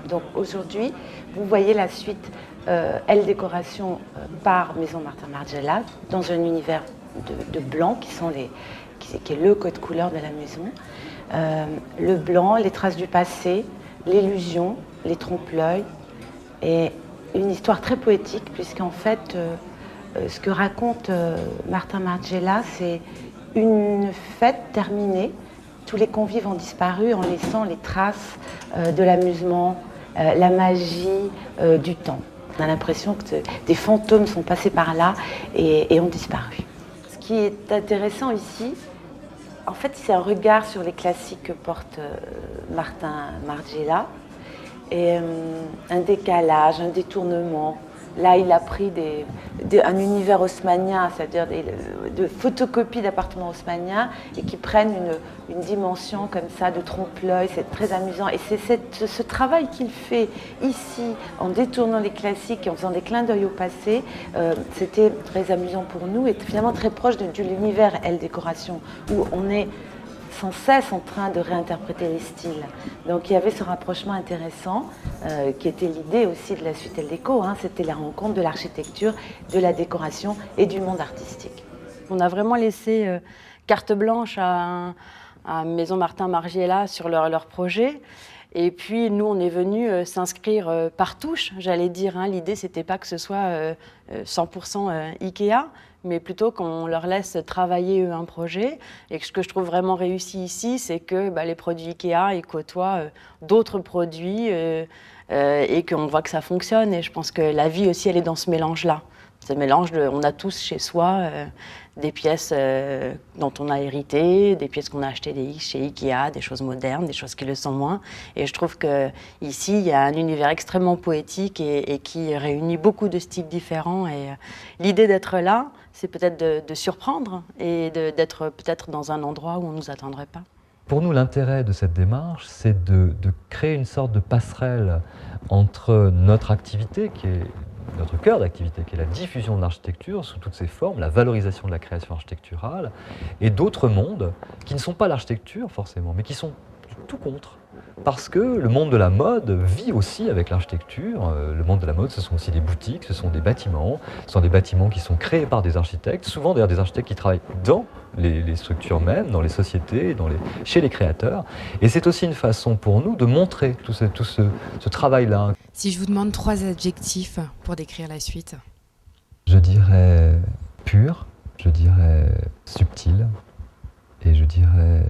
Donc aujourd'hui, vous voyez la suite Elle Décoration par Maison Martin Margiela dans un univers de blanc qui est le code couleur de la maison. Le blanc, les traces du passé, l'illusion, les trompe-l'œil et une histoire très poétique puisqu'en fait ce que raconte Martin Margiela, c'est une fête terminée. Tous les convives ont disparu en laissant les traces de l'amusement, la magie du temps. On a l'impression que des fantômes sont passés par là et ont disparu. Ce qui est intéressant ici, en fait, c'est un regard sur les classiques que porte Martin Margiela et un décalage, un détournement. Là, il a pris un univers haussmannien, c'est-à-dire de photocopies d'appartements haussmanniens et qui prennent une dimension comme ça de trompe-l'œil, c'est très amusant. Et c'est ce travail qu'il fait ici, en détournant les classiques et en faisant des clins d'œil au passé, c'était très amusant pour nous et finalement très proche de l'univers Elle Décoration, où on est sans cesse en train de réinterpréter les styles. Donc il y avait ce rapprochement intéressant qui était l'idée aussi de la suite Elle Déco, c'était la rencontre de l'architecture, de la décoration et du monde artistique. On a vraiment laissé carte blanche à Maison Martin Margiela sur leur projet. Et puis nous, on est venu s'inscrire par touche, j'allais dire. L'idée, c'était pas que ce soit 100% Ikea, mais plutôt qu'on leur laisse travailler eux un projet. Et ce que je trouve vraiment réussi ici, c'est que les produits Ikea, ils côtoient d'autres produits et qu'on voit que ça fonctionne. Et je pense que la vie aussi, elle est dans ce mélange-là. Ce mélange, on a tous chez soi des pièces dont on a hérité, des pièces qu'on a achetées chez Ikea, des choses modernes, des choses qui le sont moins. Et je trouve qu'ici, il y a un univers extrêmement poétique et qui réunit beaucoup de styles différents. Et l'idée d'être là, c'est peut-être de surprendre et d'être peut-être dans un endroit où on ne nous attendrait pas. Pour nous, l'intérêt de cette démarche, c'est de créer une sorte de passerelle entre notre activité, qui est notre cœur d'activité, qui est la diffusion de l'architecture sous toutes ses formes, la valorisation de la création architecturale, et d'autres mondes qui ne sont pas l'architecture forcément, mais qui sont tout contre. Parce que le monde de la mode vit aussi avec l'architecture. Le monde de la mode, ce sont aussi des boutiques, ce sont des bâtiments qui sont créés par des architectes, souvent d'ailleurs des architectes qui travaillent dans les structures mêmes, dans les sociétés, chez les créateurs. Et c'est aussi une façon pour nous de montrer tout ce travail-là. Si je vous demande 3 adjectifs pour décrire la suite. Je dirais pur, je dirais subtil et je dirais